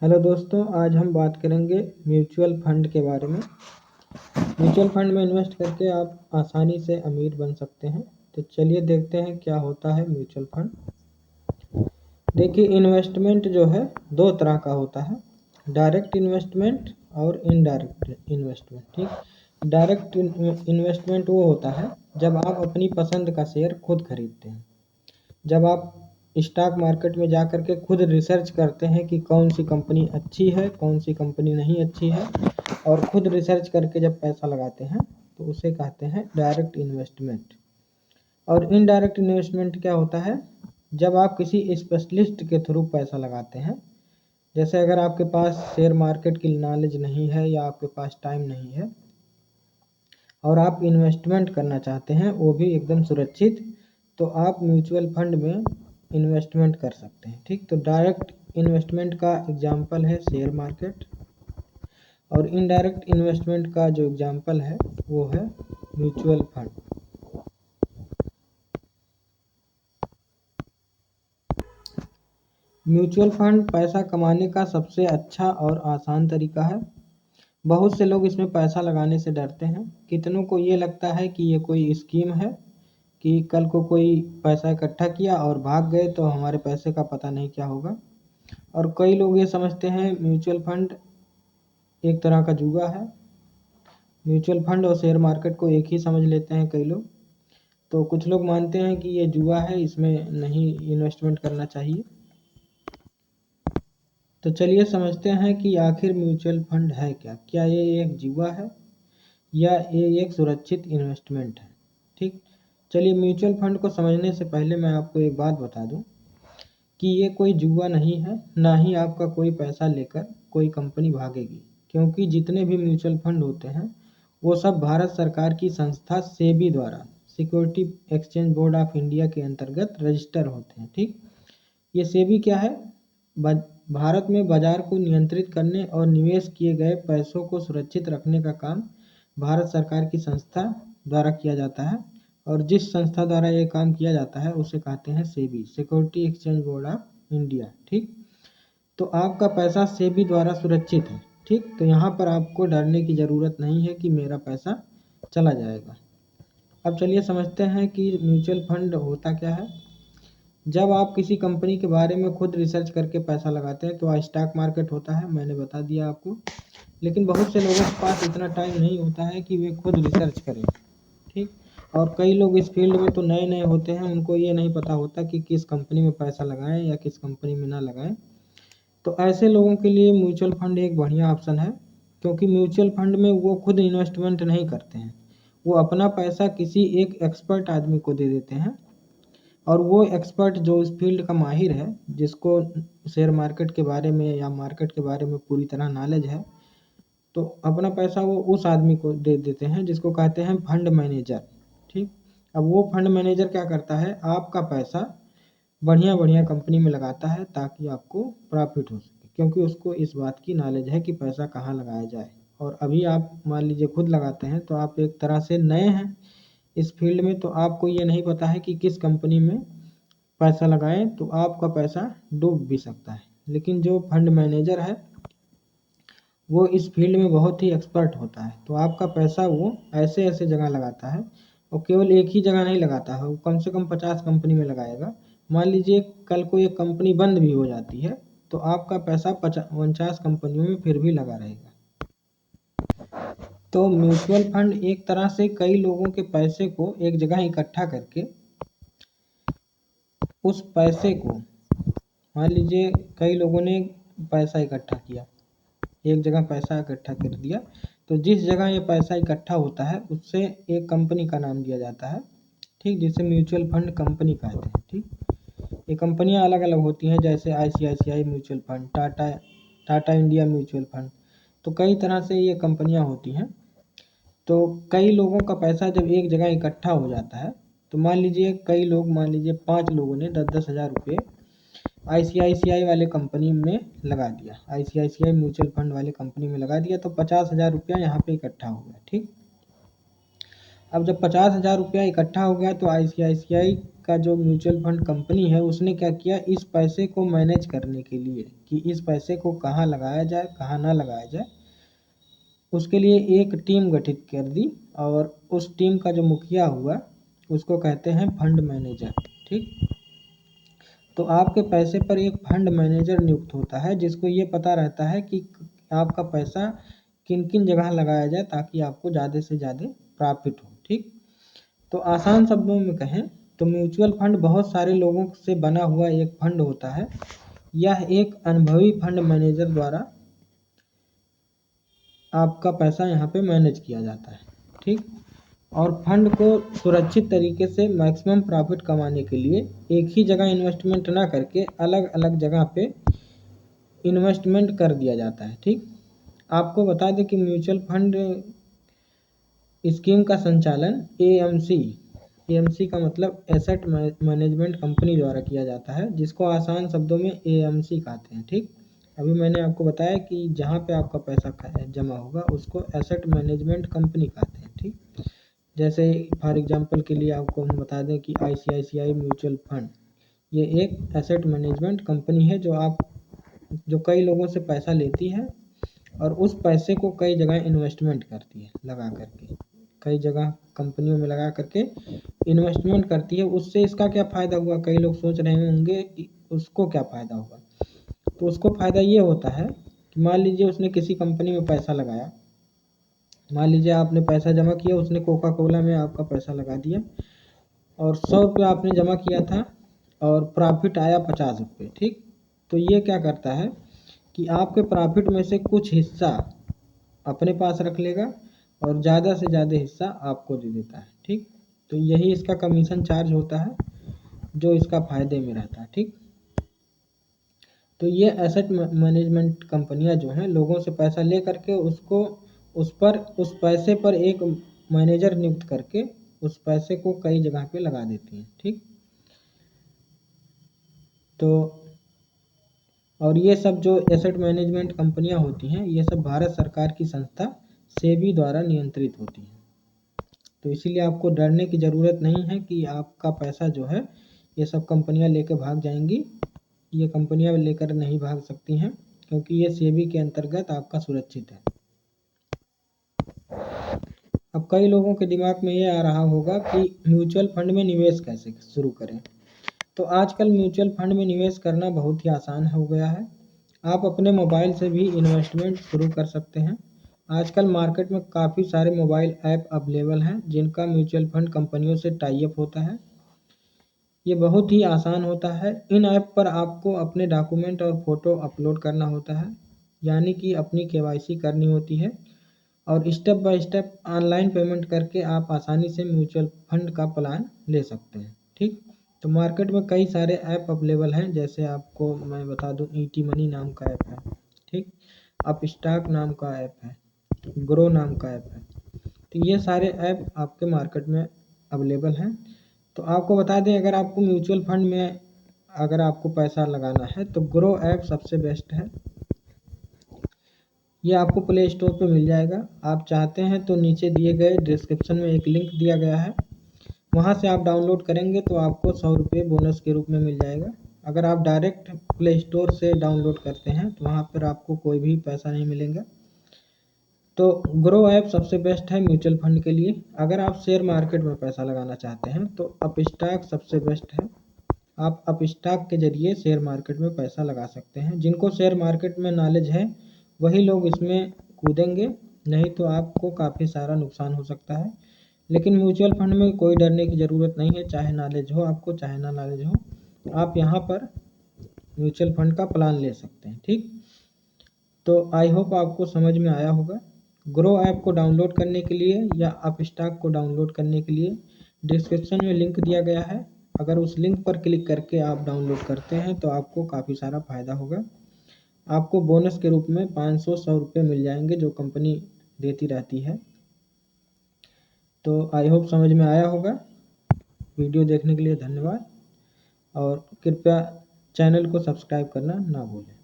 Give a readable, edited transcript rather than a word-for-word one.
Hello दोस्तों, आज हम बात करेंगे म्यूचुअल फंड के बारे में। म्यूचुअल फंड में इन्वेस्ट करके आप आसानी से अमीर बन सकते हैं। तो चलिए देखते हैं क्या होता है म्यूचुअल फंड। देखिए, इन्वेस्टमेंट जो है दो तरह का होता है, डायरेक्ट इन्वेस्टमेंट और इनडायरेक्ट इन्वेस्टमेंट। ठीक, डायरेक्ट इन्वेस्टमेंट वो होता है जब आप अपनी पसंद का शेयर खुद खरीदते हैं। जब आप स्टॉक मार्केट में जा कर के खुद रिसर्च करते हैं कि कौन सी कंपनी अच्छी है, कौन सी कंपनी नहीं अच्छी है, और खुद रिसर्च करके जब पैसा लगाते हैं तो उसे कहते हैं डायरेक्ट इन्वेस्टमेंट। और इनडायरेक्ट इन्वेस्टमेंट क्या होता है, जब आप किसी स्पेशलिस्ट के थ्रू पैसा लगाते हैं। जैसे अगर आपके पास शेयर मार्केट की नॉलेज नहीं है या आपके पास टाइम नहीं है और आप इन्वेस्टमेंट करना चाहते हैं, वो भी एकदम सुरक्षित, तो आप म्यूचुअल फंड में इन्वेस्टमेंट कर सकते हैं। ठीक, तो डायरेक्ट इन्वेस्टमेंट का एग्जाम्पल है शेयर मार्केट, और इनडायरेक्ट इन्वेस्टमेंट का जो एग्जाम्पल है वो है म्यूचुअल फंड। म्यूचुअल फंड पैसा कमाने का सबसे अच्छा और आसान तरीका है। बहुत से लोग इसमें पैसा लगाने से डरते हैं। कितनों को ये लगता है कि ये कोई स्कीम है कि कल को कोई पैसा इकट्ठा किया और भाग गए तो हमारे पैसे का पता नहीं क्या होगा। और कई लोग ये समझते हैं म्यूचुअल फंड एक तरह का जुआ है। म्यूचुअल फंड और शेयर मार्केट को एक ही समझ लेते हैं कई लोग। तो कुछ लोग मानते हैं कि ये जुआ है, इसमें नहीं इन्वेस्टमेंट करना चाहिए। तो चलिए समझते हैं कि आखिर म्यूचुअल फंड है क्या। क्या ये एक जुआ है या ये एक सुरक्षित इन्वेस्टमेंट है? ठीक, चलिए म्यूचुअल फंड को समझने से पहले मैं आपको एक बात बता दूं कि ये कोई जुआ नहीं है, ना ही आपका कोई पैसा लेकर कोई कंपनी भागेगी। क्योंकि जितने भी म्यूचुअल फंड होते हैं वो सब भारत सरकार की संस्था सेबी द्वारा, security exchange board of India के अंतर्गत रजिस्टर होते हैं। ठीक, ये सेबी क्या है? भारत में बाजार को नियंत्रित करने और निवेश किए गए पैसों को सुरक्षित रखने का काम भारत सरकार की संस्था द्वारा किया जाता है। और जिस संस्था द्वारा ये काम किया जाता है उसे कहते हैं SEBI, security exchange board of India. ठीक, तो आपका पैसा सेबी द्वारा सुरक्षित है। ठीक, तो यहाँ पर आपको डरने की ज़रूरत नहीं है कि मेरा पैसा चला जाएगा। अब चलिए समझते हैं कि म्यूचुअल फंड होता क्या है। जब आप किसी कंपनी के बारे में खुद रिसर्च करके पैसा लगाते हैं तो स्टॉक मार्केट होता है, मैंने बता दिया आपको। लेकिन बहुत से लोगों के पास इतना टाइम नहीं होता है कि वे खुद रिसर्च करें। ठीक, और कई लोग इस फील्ड में तो नए नए होते हैं, उनको ये नहीं पता होता कि किस कंपनी में पैसा लगाएं या किस कंपनी में ना लगाएं। तो ऐसे लोगों के लिए म्यूचुअल फंड एक बढ़िया ऑप्शन है। क्योंकि म्यूचुअल फंड में वो खुद इन्वेस्टमेंट नहीं करते हैं, वो अपना पैसा किसी एक एक्सपर्ट आदमी को दे देते हैं। और वो एक्सपर्ट जो इस फील्ड का माहिर है, जिसको शेयर मार्केट के बारे में या मार्केट के बारे में पूरी तरह नॉलेज है, तो अपना पैसा वो उस आदमी को दे देते हैं जिसको कहते हैं फंड मैनेजर। ठीक, अब वो फंड मैनेजर क्या करता है, आपका पैसा बढ़िया बढ़िया कंपनी में लगाता है ताकि आपको प्रॉफिट हो सके। क्योंकि उसको इस बात की नॉलेज है कि पैसा कहाँ लगाया जाए। और अभी आप मान लीजिए खुद लगाते हैं तो आप एक तरह से नए हैं इस फील्ड में, तो आपको ये नहीं पता है कि किस कंपनी में पैसा लगाएं, तो आपका पैसा डूब भी सकता है। लेकिन जो फंड मैनेजर है वो इस फील्ड में बहुत ही एक्सपर्ट होता है, तो आपका पैसा वो ऐसे ऐसे जगह लगाता है। और केवल एक ही जगह नहीं लगाता है, वो कम से कम 50 कंपनी में लगाएगा। मान लीजिए कल को एक कंपनी बंद भी हो जाती है तो आपका पैसा 50 कंपनियों में फिर भी लगा रहेगा। तो म्यूचुअल फंड एक तरह से कई लोगों के पैसे को एक जगह इकट्ठा करके उस पैसे को, मान लीजिए कई लोगों ने पैसा इकट्ठा किया, एक जगह पैसा इकट्ठा कर दिया, तो जिस जगह ये पैसा इकट्ठा होता है उससे एक कंपनी का नाम दिया जाता है। ठीक, जिसे म्यूचुअल फंड कंपनी कहते हैं। ठीक, ये कंपनियां अलग अलग होती हैं, जैसे ICICI mutual fund, Tata India mutual fund. तो कई तरह से ये कंपनियां होती हैं। तो कई लोगों का पैसा जब एक जगह इकट्ठा हो जाता है, तो मान लीजिए कई लोग, मान लीजिए 5 लोगों ने 10-10 हज़ार रुपये ICICI वाले कंपनी में लगा दिया, ICICI म्यूचुअल फंड वाले कंपनी में लगा दिया, तो 50,000 रुपया यहाँ पे इकट्ठा हो गया। ठीक, अब जब 50,000 रुपया इकट्ठा हो गया तो ICICI का जो म्यूचुअल फंड कंपनी है उसने क्या किया, इस पैसे को मैनेज करने के लिए कि इस पैसे को कहाँ लगाया जाए कहाँ ना लगाया जाए, उसके लिए एक टीम गठित कर दी और उस टीम का जो मुखिया हुआ उसको कहते हैं फंड मैनेजर। ठीक, तो आपके पैसे पर एक फंड मैनेजर नियुक्त होता है जिसको ये पता रहता है कि आपका पैसा किन किन जगह लगाया जाए ताकि आपको ज़्यादा से ज़्यादा प्रॉफिट हो। ठीक, तो आसान शब्दों में कहें तो म्यूचुअल फंड बहुत सारे लोगों से बना हुआ एक फंड होता है। यह एक अनुभवी फंड मैनेजर द्वारा आपका पैसा यहाँ पे मैनेज किया जाता है। ठीक, और फंड को सुरक्षित तरीके से मैक्सिमम प्रॉफिट कमाने के लिए एक ही जगह इन्वेस्टमेंट ना करके अलग अलग जगह पे इन्वेस्टमेंट कर दिया जाता है। ठीक, आपको बता दें कि म्यूचुअल फंड स्कीम का संचालन एएमसी का मतलब एसेट मैनेजमेंट कंपनी द्वारा किया जाता है, जिसको आसान शब्दों में एएमसी कहते हैं। ठीक, अभी मैंने आपको बताया कि जहाँ पे आपका पैसा जमा होगा उसको एसेट मैनेजमेंट कंपनी कहते हैं। ठीक, जैसे फॉर एग्जांपल के लिए आपको हम बता दें कि आईसीआईसीआई म्यूचुअल फंड ये एक एसेट मैनेजमेंट कंपनी है जो कई लोगों से पैसा लेती है और उस पैसे को कई जगह इन्वेस्टमेंट करती है, लगा करके कई जगह कंपनियों में लगा करके इन्वेस्टमेंट करती है। उससे इसका क्या फ़ायदा हुआ, कई लोग सोच रहे होंगे कि उसको क्या फ़ायदा होगा। तो उसको फ़ायदा ये होता है कि मान लीजिए उसने किसी कंपनी में पैसा लगाया, मान लीजिए आपने पैसा जमा किया, उसने कोका कोला में आपका पैसा लगा दिया और 100 रुपये आपने जमा किया था और प्रॉफिट आया 50 रुपये। ठीक, तो ये क्या करता है कि आपके प्रॉफिट में से कुछ हिस्सा अपने पास रख लेगा और ज़्यादा से ज़्यादा हिस्सा आपको दे देता है। ठीक, तो यही इसका कमीशन चार्ज होता है जो इसका फ़ायदे में रहता है। ठीक, तो ये एसेट मैनेजमेंट कंपनियां जो हैं लोगों से पैसा ले करके उसको उस पैसे पर एक मैनेजर नियुक्त करके उस पैसे को कई जगह पे लगा देती हैं। ठीक, तो और ये सब जो एसेट मैनेजमेंट कंपनियां होती हैं ये सब भारत सरकार की संस्था सेबी द्वारा नियंत्रित होती हैं। तो इसीलिए आपको डरने की ज़रूरत नहीं है कि आपका पैसा जो है ये सब कंपनियां लेकर भाग जाएंगी। ये कंपनियां लेकर नहीं भाग सकती हैं क्योंकि ये सेबी के अंतर्गत आपका सुरक्षित है। अब कई लोगों के दिमाग में ये आ रहा होगा कि म्यूचुअल फंड में निवेश कैसे शुरू करें। तो आजकल म्यूचुअल फंड में निवेश करना बहुत ही आसान हो गया है। आप अपने मोबाइल से भी इन्वेस्टमेंट शुरू कर सकते हैं। आजकल मार्केट में काफ़ी सारे मोबाइल ऐप अवेलेबल हैं जिनका म्यूचुअल फंड कंपनियों से टाई अप होता है। ये बहुत ही आसान होता है। इन ऐप पर आपको अपने डॉक्यूमेंट और फ़ोटो अपलोड करना होता है, यानी कि अपनी केवाईसी करनी होती है और step by step online payment करके आप आसानी से म्यूचुअल फंड का प्लान ले सकते हैं। ठीक, तो मार्केट में कई सारे ऐप अवेलेबल हैं, जैसे आपको मैं बता दूं ईटी मनी नाम का ऐप है। ठीक, अपस्टॉक नाम का ऐप है, ग्रो नाम का ऐप है। तो ये सारे ऐप आपके मार्केट में अवेलेबल हैं। तो आपको बता दें अगर आपको म्यूचुअल फंड में अगर आपको पैसा लगाना है तो ग्रो ऐप सबसे बेस्ट है। ये आपको प्ले स्टोर पे मिल जाएगा। आप चाहते हैं तो नीचे दिए गए डिस्क्रिप्शन में एक लिंक दिया गया है, वहाँ से आप डाउनलोड करेंगे तो आपको 100 रुपये बोनस के रूप में मिल जाएगा। अगर आप डायरेक्ट प्ले स्टोर से डाउनलोड करते हैं तो वहाँ पर आपको कोई भी पैसा नहीं मिलेगा। तो ग्रो ऐप सबसे बेस्ट है म्यूचुअल फंड के लिए। अगर आप शेयर मार्केट में पैसा लगाना चाहते हैं तो अपस्टॉक सबसे बेस्ट है। आप अपस्टॉक के जरिए शेयर मार्केट में पैसा लगा सकते हैं। जिनको शेयर मार्केट में नॉलेज है वही लोग इसमें कूदेंगे, नहीं तो आपको काफ़ी सारा नुकसान हो सकता है। लेकिन म्यूचुअल फंड में कोई डरने की ज़रूरत नहीं है, चाहे नॉलेज हो आपको चाहे ना नॉलेज हो, आप यहाँ पर म्यूचुअल फंड का प्लान ले सकते हैं। ठीक, तो आई होप आपको समझ में आया होगा। ग्रो ऐप को डाउनलोड करने के लिए या अपस्टॉक को डाउनलोड करने के लिए डिस्क्रिप्शन में लिंक दिया गया है। अगर उस लिंक पर क्लिक करके आप डाउनलोड करते हैं तो आपको काफ़ी सारा फ़ायदा होगा। आपको बोनस के रूप में 500-100 रुपये मिल जाएंगे जो कंपनी देती रहती है। तो आई होप समझ में आया होगा। वीडियो देखने के लिए धन्यवाद और कृपया चैनल को सब्सक्राइब करना ना भूलें।